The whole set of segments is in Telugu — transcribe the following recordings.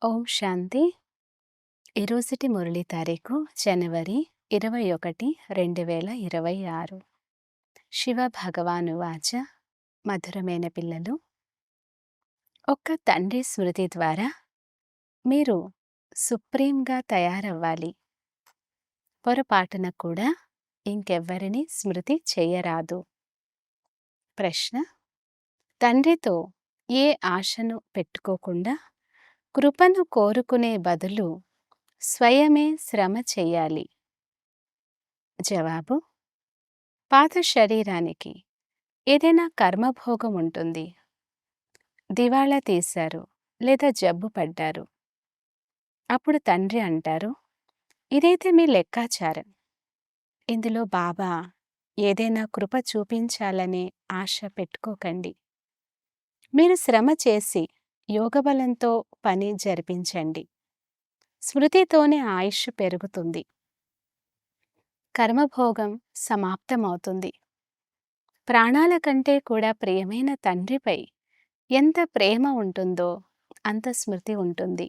ఓం శాంతి. ఈరోజుటి మురళి తారీఖు జనవరి 21, 2026. శివ భగవాను వాచ. మధురమైన పిల్లలు, ఒక్క తండ్రి స్మృతి ద్వారా మీరు సుప్రీంగా తయారవ్వాలి. పొరపాటున కూడా ఇంకెవ్వరిని స్మృతి చేయరాదు. ప్రశ్న: తండ్రితో ఏ ఆశను పెట్టుకోకుండా కృపను కోరుకునే బదులు స్వయమే శ్రమ చెయ్యాలి. జవాబు: పాత శరీరానికి ఏదైనా కర్మభోగం ఉంటుంది. దివాళా తీశారు లేదా జబ్బు పడ్డారు. అప్పుడు తండ్రి అంటారు, ఇదైతే మీ లెక్కాచారం. ఇందులో బాబా ఏదైనా కృప చూపించాలనే ఆశ పెట్టుకోకండి. మీరు శ్రమ చేసి యోగబలంతో పని జరిపించండి. స్మృతితోనే ఆయుష్ పెరుగుతుంది. కర్మభోగం సమాప్తమవుతుంది. ప్రాణాల కంటే కూడా ప్రియమైన తండ్రిపై ఎంత ప్రేమ ఉంటుందో అంత స్మృతి ఉంటుంది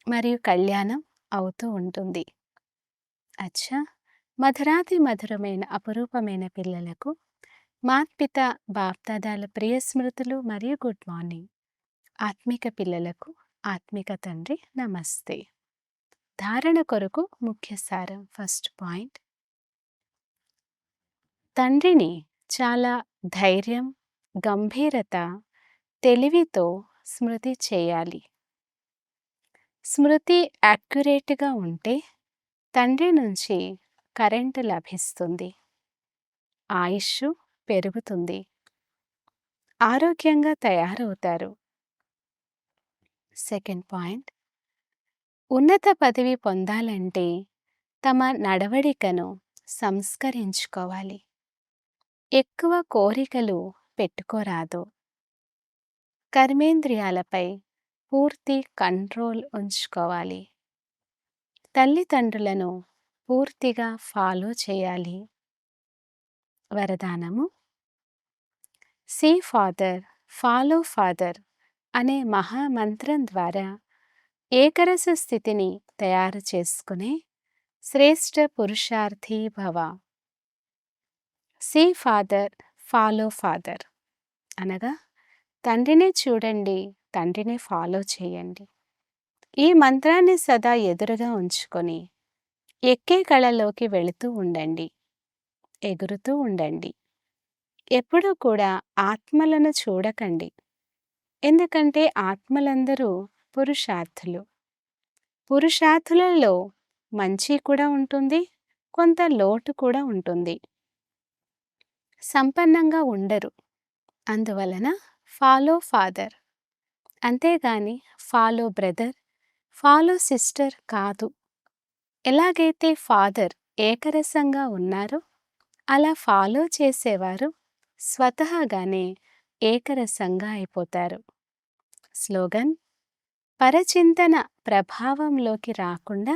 మరియు కళ్యాణం అవుతూ ఉంటుంది. అచ్చా, మధురాతి మధురమైన అపురూపమైన పిల్లలకు మాత్పిత బాప్దాదాల ప్రియ స్మృతులు మరియు గుడ్ మార్నింగ్. ఆత్మిక పిల్లలకు ఆత్మిక తండ్రి నమస్తే. ధారణ కొరకు ముఖ్య సారం. ఫస్ట్ పాయింట్: తండ్రిని చాలా ధైర్యం, గంభీరత, తెలివితో స్మృతి చేయాలి. స్మృతి యాక్యురేట్గా ఉంటే తండ్రి నుంచి కరెంటు లభిస్తుంది. ఆయుష్ పెరుగుతుంది. ఆరోగ్యంగా తయారవుతారు. సెకండ్ పాయింట్: ఉన్నత పదవి పొందాలంటే తమ నడవడికను సంస్కరించుకోవాలి. ఎక్కువ కోరికలు పెట్టుకోరాదు. కర్మేంద్రియాలపై పూర్తి కంట్రోల్ ఉంచుకోవాలి. తల్లిదండ్రులను పూర్తిగా ఫాలో చేయాలి. వరదానము: సీ ఫాదర్, ఫాలో ఫాదర్ అనే మహామంత్రం ద్వారా ఏకరస స్థితిని తయారు చేసుకునే శ్రేష్ఠ పురుషార్థి భవ. సీ ఫాదర్, ఫాలో ఫాదర్ అనగా తండ్రిని చూడండి, తండ్రిని ఫాలో చేయండి. ఈ మంత్రాన్ని సదా ఎదురుగా ఉంచుకొని ఎక్కే కళలోకి వెళుతూ ఉండండి, ఎగురుతూ ఉండండి. ఎప్పుడూ కూడా ఆత్మలను చూడకండి, ఎందుకంటే ఆత్మలందరూ పురుషార్థులు. పురుషార్థులలో మంచి కూడా ఉంటుంది, కొంత లోటు కూడా ఉంటుంది. సంపన్నంగా ఉండరు. అందువలన ఫాలో ఫాదర్, అంతేగాని ఫాలో బ్రదర్, ఫాలో సిస్టర్ కాదు. ఎలాగైతే ఫాదర్ ఏకరసంగా ఉన్నారో అలా ఫాలో చేసేవారు స్వతహాగానే ఏకరసంగా అయిపోతారు. స్లోగన్: పరచింతన ప్రభావంలోకి రాకుండా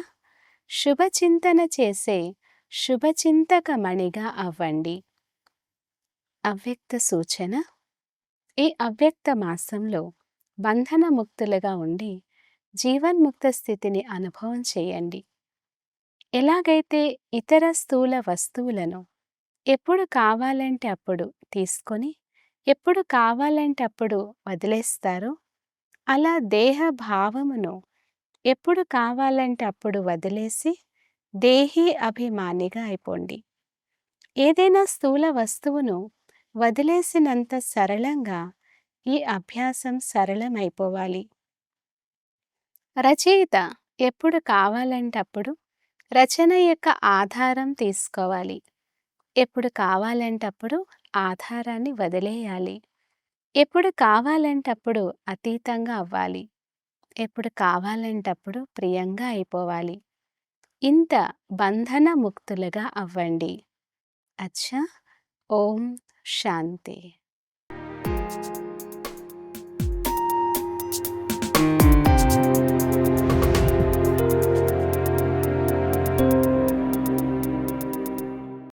శుభచింతన చేసే శుభచింతకమణిగా అవ్వండి. అవ్యక్త సూచన: ఈ అవ్యక్త మాసంలో బంధనముక్తులుగా ఉండి జీవన్ముక్త స్థితిని అనుభవం చేయండి. ఎలాగైతే ఇతర స్థూల వస్తువులను ఎప్పుడు కావాలంటే అప్పుడు తీసుకొని ఎప్పుడు కావాలంటే అప్పుడు వదిలేస్తారో అలా దేహ భావమును ఎప్పుడు కావాలంటే అప్పుడు వదిలేసి దేహీ అభిమానిగా అయిపోండి. ఏదైనా స్థూల వస్తువును వదిలేసినంత సరళంగా ఈ అభ్యాసం సరళమైపోవాలి. రచయిత ఎప్పుడు కావాలంటే అప్పుడు రచన యొక్క ఆధారం తీసుకోవాలి. ఎప్పుడు కావాలంటే అప్పుడు ఆధారాన్ని వదిలేయాలి. ఎప్పుడు కావాలంటే అప్పుడు అతీతంగా అవ్వాలి. ఎప్పుడు కావాలంటే అప్పుడు ప్రియంగా అయిపోవాలి. ఇంత బంధన ముక్తులుగా అవ్వండి. అచ్చా, ఓం శాంతి.